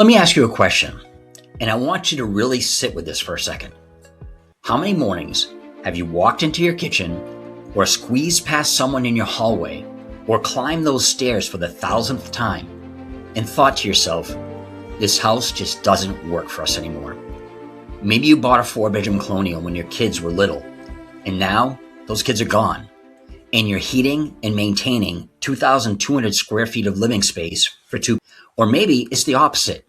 Let me ask you a question, and I want you to really sit with this for a second. How many mornings have you walked into your kitchen or squeezed past someone in your hallway or climbed those stairs for the 1,000th time and thought to yourself, this house just doesn't work for us anymore? Maybe you bought a 4-bedroom colonial when your kids were little, and now those kids are gone, and you're heating and maintaining 2,200 square feet of living space for two. Or maybe it's the opposite.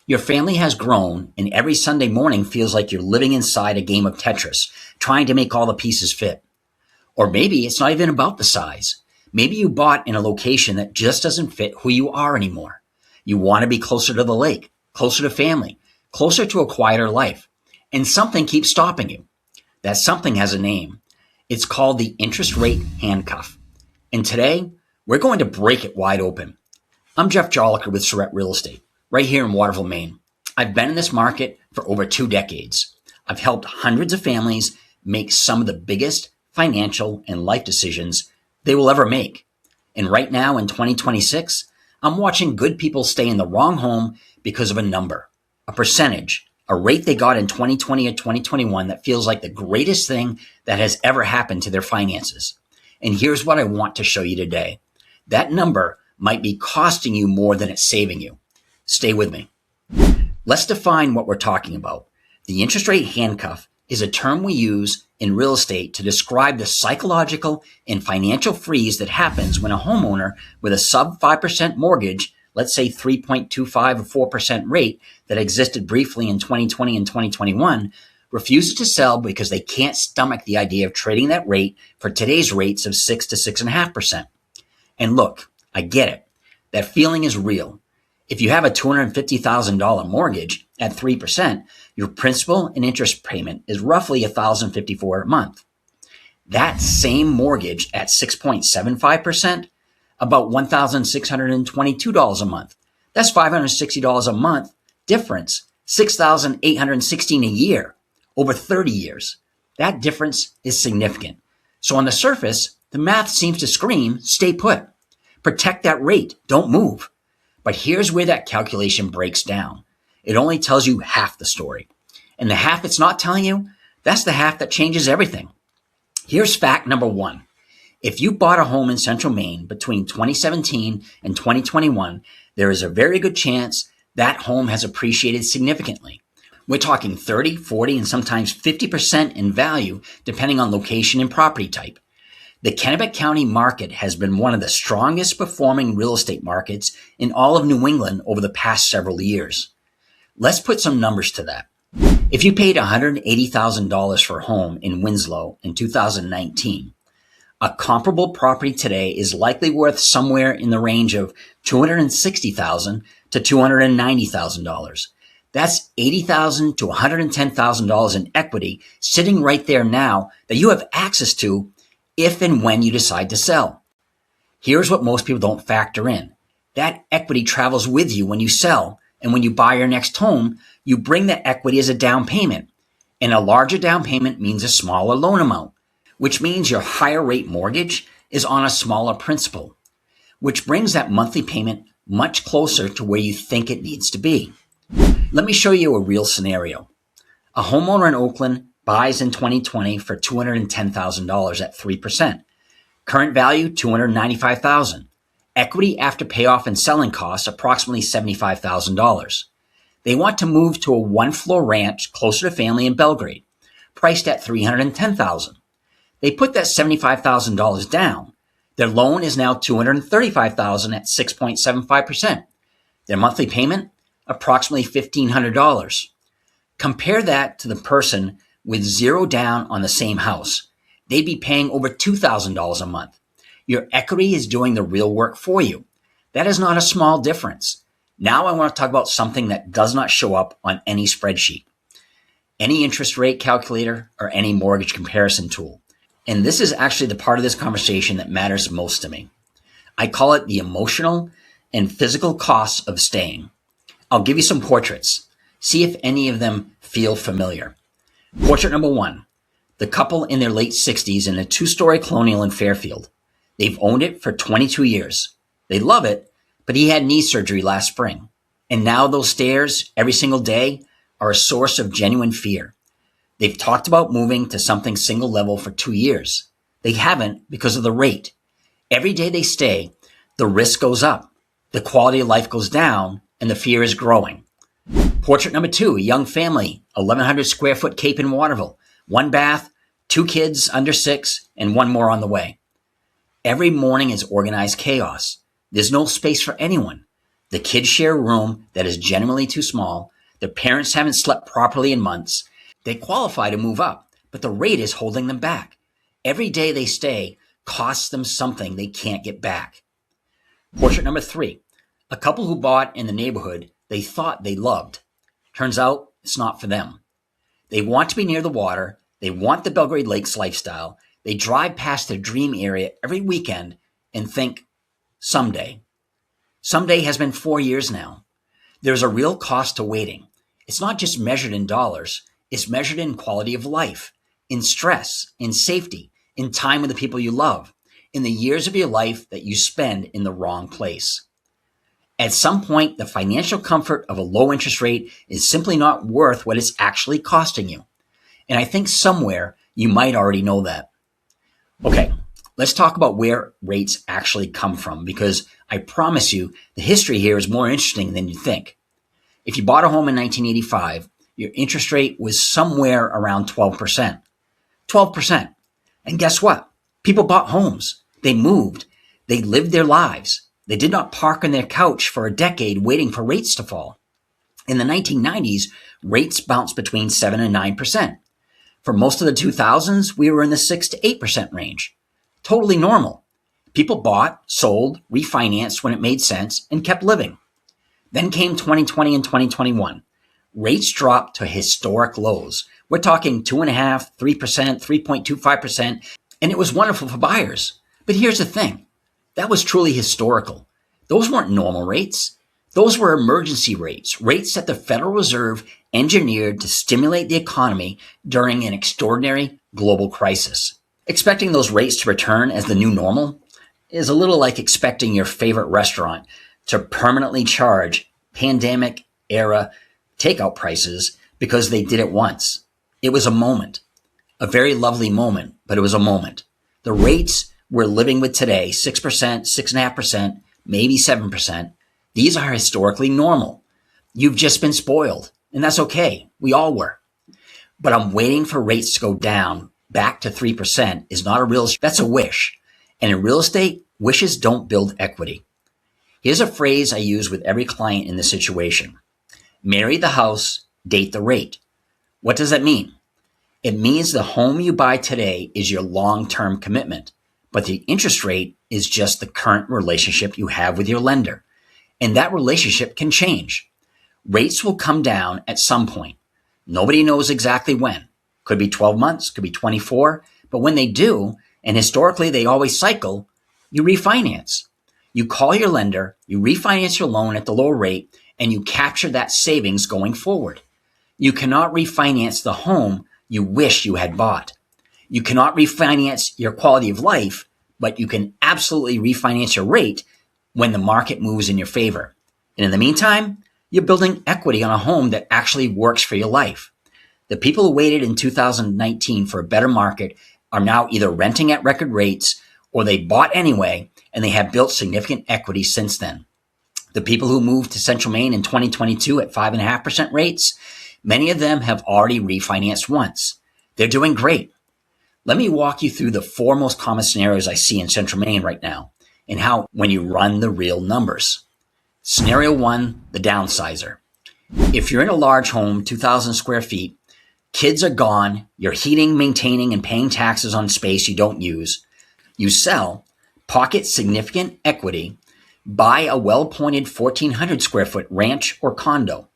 Your family has grown, and every Sunday morning feels like you're living inside a game of Tetris, trying to make all the pieces fit. Or maybe it's not even about the size. Maybe you bought in a location that just doesn't fit who you are anymore. You want to be closer to the lake, closer to family, closer to a quieter life. And something keeps stopping you. That something has a name. It's called the interest rate handcuff. And today, we're going to break it wide open. I'm Jeff Jolicoeur with Surette Real Estate, right here in Waterville, Maine. I've been in this market for over 2 decades. I've helped hundreds of families make some of the biggest financial and life decisions they will ever make. And right now in 2026, I'm watching good people stay in the wrong home because of a number, a percentage, a rate they got in 2020 or 2021 that feels like the greatest thing that has ever happened to their finances. And here's what I want to show you today. That number might be costing you more than it's saving you. Stay with me. Let's define what we're talking about. The interest rate handcuff is a term we use in real estate to describe the psychological and financial freeze that happens when a homeowner with a sub 5% mortgage, let's say 3.25 or 4% rate that existed briefly in 2020 and 2021, refuses to sell because they can't stomach the idea of trading that rate for today's rates of 6 to 6.5%. And look, I get it. That feeling is real. If you have a $250,000 mortgage at 3%, your principal and interest payment is roughly $1,054 a month. That same mortgage at 6.75%, about $1,622 a month. That's $560 a month difference, $6,816 a year over 30 years. That difference is significant. So on the surface, the math seems to scream, stay put. Protect that rate. Don't move. But here's where that calculation breaks down. It only tells you half the story. And the half it's not telling you, that's the half that changes everything. Here's fact number 1. If you bought a home in Central Maine between 2017 and 2021, there is a very good chance that home has appreciated significantly. We're talking 30, 40, and sometimes 50% in value, depending on location and property type. The Kennebec County market has been one of the strongest performing real estate markets in all of New England over the past several years. Let's put some numbers to that. If you paid $180,000 for a home in Winslow in 2019, a comparable property today is likely worth somewhere in the range of $260,000 to $290,000. That's $80,000 to $110,000 in equity sitting right there now that you have access to if and when you decide to sell. Here's what most people don't factor in. That equity travels with you when you sell, and when you buy your next home, you bring that equity as a down payment. And a larger down payment means a smaller loan amount, which means your higher rate mortgage is on a smaller principal, which brings that monthly payment much closer to where you think it needs to be. Let me show you a real scenario. A homeowner in Oakland buys in 2020 for $210,000 at 3%. Current value, $295,000. Equity after payoff and selling costs, approximately $75,000. They want to move to a 1-floor ranch closer to family in Belgrade, priced at $310,000. They put that $75,000 down. Their loan is now $235,000 at 6.75%. Their monthly payment, approximately $1,500. Compare that to the person with zero down on the same house. They'd be paying over $2,000 a month. Your equity is doing the real work for you. That is not a small difference. Now I want to talk about something that does not show up on any spreadsheet, any interest rate calculator, or any mortgage comparison tool. And this is actually the part of this conversation that matters most to me. I call it the emotional and physical costs of staying. I'll give you some portraits. See if any of them feel familiar. Portrait number 1, the couple in their late 60s in a 2-story colonial in Fairfield. They've owned it for 22 years. They love it, but he had knee surgery last spring. And now those stairs every single day are a source of genuine fear. They've talked about moving to something single level for 2 years. They haven't because of the rate. Every day they stay, the risk goes up, the quality of life goes down, and the fear is growing. Portrait number 2, a young family, 1,100 square foot cape in Waterville, 1 bath, 2 kids under 6, and 1 more on the way. Every morning is organized chaos. There's no space for anyone. The kids share a room that is generally too small. Their parents haven't slept properly in months. They qualify to move up, but the rate is holding them back. Every day they stay costs them something they can't get back. Portrait number 3, a couple who bought in the neighborhood they thought they loved. Turns out it's not for them. They want to be near the water. They want the Belgrade Lakes lifestyle. They drive past their dream area every weekend and think, someday. Someday has been 4 years now. There's a real cost to waiting. It's not just measured in dollars. It's measured in quality of life, in stress, in safety, in time with the people you love, in the years of your life that you spend in the wrong place. At some point, the financial comfort of a low interest rate is simply not worth what it's actually costing you. And I think somewhere you might already know that. Okay, let's talk about where rates actually come from, because I promise you the history here is more interesting than you think. If you bought a home in 1985, your interest rate was somewhere around 12%. 12%. And guess what? People bought homes. They moved. They lived their lives. They did not park on their couch for a decade waiting for rates to fall. In the 1990s, rates bounced between 7 and 9%. For most of the 2000s, we were in the 6 to 8% range. Totally normal. People bought, sold, refinanced when it made sense, and kept living. Then came 2020 and 2021. Rates dropped to historic lows. We're talking 2.5%, 3%, 3.25%, and it was wonderful for buyers. But here's the thing. That was truly historical. Those weren't normal rates. Those were emergency rates, rates that the Federal Reserve engineered to stimulate the economy during an extraordinary global crisis. Expecting those rates to return as the new normal is a little like expecting your favorite restaurant to permanently charge pandemic-era takeout prices because they did it once. It was a moment, a very lovely moment, but it was a moment. The rates we're living with today, 6%, 6.5%, maybe 7%, these are historically normal. You've just been spoiled, and that's okay. We all were. But I'm waiting for rates to go down back to 3% is not a real, that's a wish. And in real estate, wishes don't build equity. Here's a phrase I use with every client in this situation. Marry the house, date the rate. What does that mean? It means the home you buy today is your long-term commitment, but the interest rate is just the current relationship you have with your lender. And that relationship can change. Rates will come down at some point. Nobody knows exactly when. Could be 12 months, could be 24, but when they do, and historically they always cycle, you refinance. You call your lender, you refinance your loan at the lower rate, and you capture that savings going forward. You cannot refinance the home you wish you had bought. You cannot refinance your quality of life, but you can absolutely refinance your rate when the market moves in your favor. And in the meantime, you're building equity on a home that actually works for your life. The people who waited in 2019 for a better market are now either renting at record rates or they bought anyway, and they have built significant equity since then. The people who moved to Central Maine in 2022 at 5.5% rates, many of them have already refinanced once. They're doing great. Let me walk you through the 4 most common scenarios I see in Central Maine right now and how when you run the real numbers. Scenario 1, the downsizer. If you're in a large home, 2,000 square feet, kids are gone, you're heating, maintaining, and paying taxes on space you don't use, you sell, pocket significant equity, buy a well-appointed 1,400 square foot ranch or condo.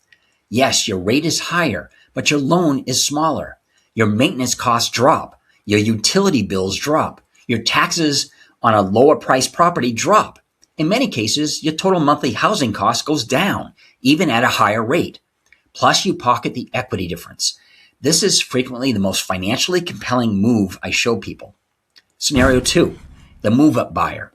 Yes, your rate is higher, but your loan is smaller. Your maintenance costs drop. Your utility bills drop. Your taxes on a lower priced property drop. In many cases, your total monthly housing cost goes down, even at a higher rate. Plus, you pocket the equity difference. This is frequently the most financially compelling move I show people. Scenario 2, the move-up buyer.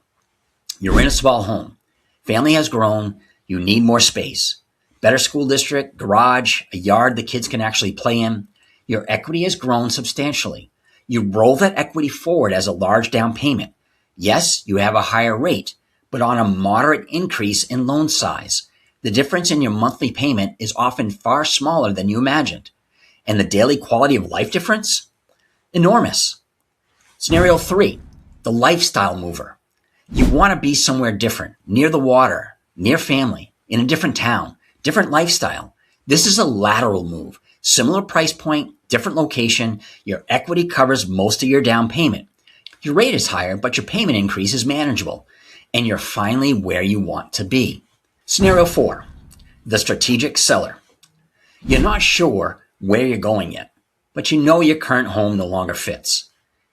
You're in a small home. Family has grown. You need more space. better school district, garage, a yard the kids can actually play in. Your equity has grown substantially. You roll that equity forward as a large down payment. Yes, you have a higher rate, but on a moderate increase in loan size. The difference in your monthly payment is often far smaller than you imagined. And the daily quality of life difference? Enormous. Scenario 3, the lifestyle mover. You want to be somewhere different, near the water, near family, in a different town, different lifestyle. This is a lateral move. Similar price point, different location. Your equity covers most of your down payment. Your rate is higher, but your payment increase is manageable. And you're finally where you want to be. Scenario 4, the strategic seller. You're not sure where you're going yet, but you know your current home no longer fits.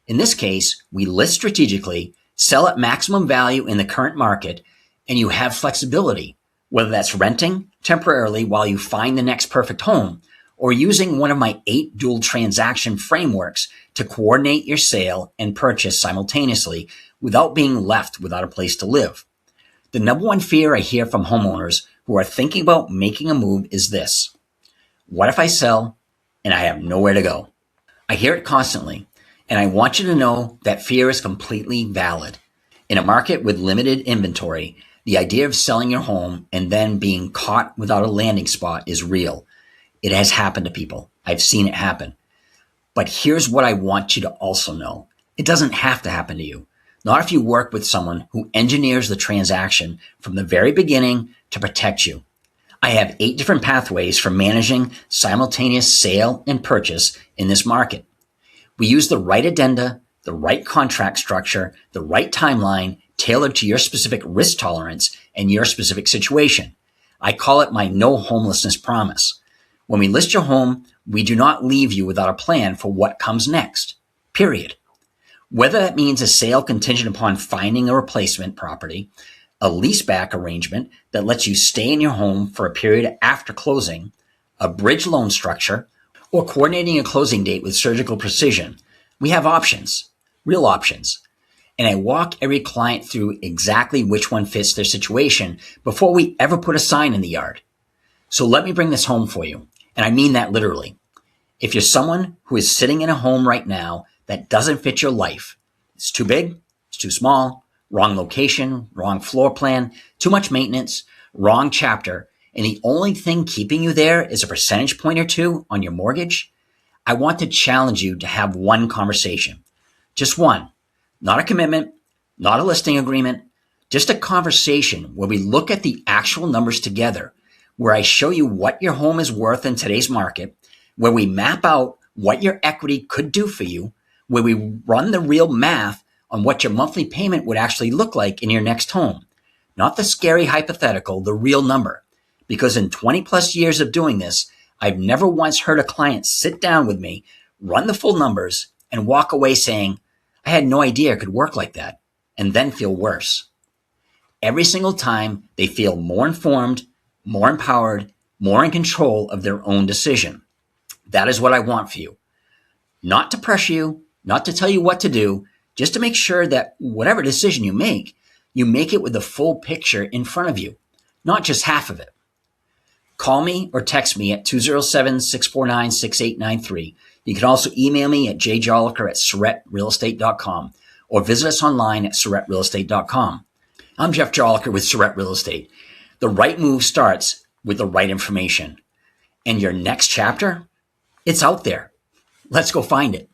In this case, we list strategically, sell at maximum value in the current market, and you have flexibility, whether that's renting temporarily while you find the next perfect home, or using one of my 8 dual transaction frameworks to coordinate your sale and purchase simultaneously without being left without a place to live. The number one fear I hear from homeowners who are thinking about making a move is this: what if I sell and I have nowhere to go? I hear it constantly, and I want you to know that fear is completely valid. In a market with limited inventory, the idea of selling your home and then being caught without a landing spot is real. It has happened to people. I've seen it happen. But here's what I want you to also know. It doesn't have to happen to you. Not if you work with someone who engineers the transaction from the very beginning to protect you. I have 8 different pathways for managing simultaneous sale and purchase in this market. We use the right addenda, the right contract structure, the right timeline tailored to your specific risk tolerance and your specific situation. I call it my No-Homelessness Promise. When we list your home, we do not leave you without a plan for what comes next, period. Whether that means a sale contingent upon finding a replacement property, a leaseback arrangement that lets you stay in your home for a period after closing, a bridge loan structure, or coordinating a closing date with surgical precision, we have options, real options. And I walk every client through exactly which one fits their situation before we ever put a sign in the yard. So let me bring this home for you. And I mean that literally. If you're someone who is sitting in a home right now that doesn't fit your life, it's too big, it's too small, wrong location, wrong floor plan, too much maintenance, wrong chapter, and the only thing keeping you there is a percentage point or 2 on your mortgage, I want to challenge you to have one conversation. Just one. Not a commitment, not a listing agreement, just a conversation where we look at the actual numbers together, where I show you what your home is worth in today's market, where we map out what your equity could do for you, where we run the real math on what your monthly payment would actually look like in your next home. Not the scary hypothetical, the real number. Because in 20 plus years of doing this, I've never once heard a client sit down with me, run the full numbers, and walk away saying, I had no idea it could work like that, and then feel worse. Every single time, they feel more informed, more empowered, more in control of their own decision. That is what I want for you. Not to pressure you, not to tell you what to do, just to make sure that whatever decision you make it with the full picture in front of you, not just half of it. Call me or text me at 207-649-6893. You can also email me at jjolicoeur@suretterealestate.com or visit us online at suretterealestate.com. I'm Jeff Jolicoeur with Surette Real Estate. The right move starts with the right information. And your next chapter, it's out there. Let's go find it.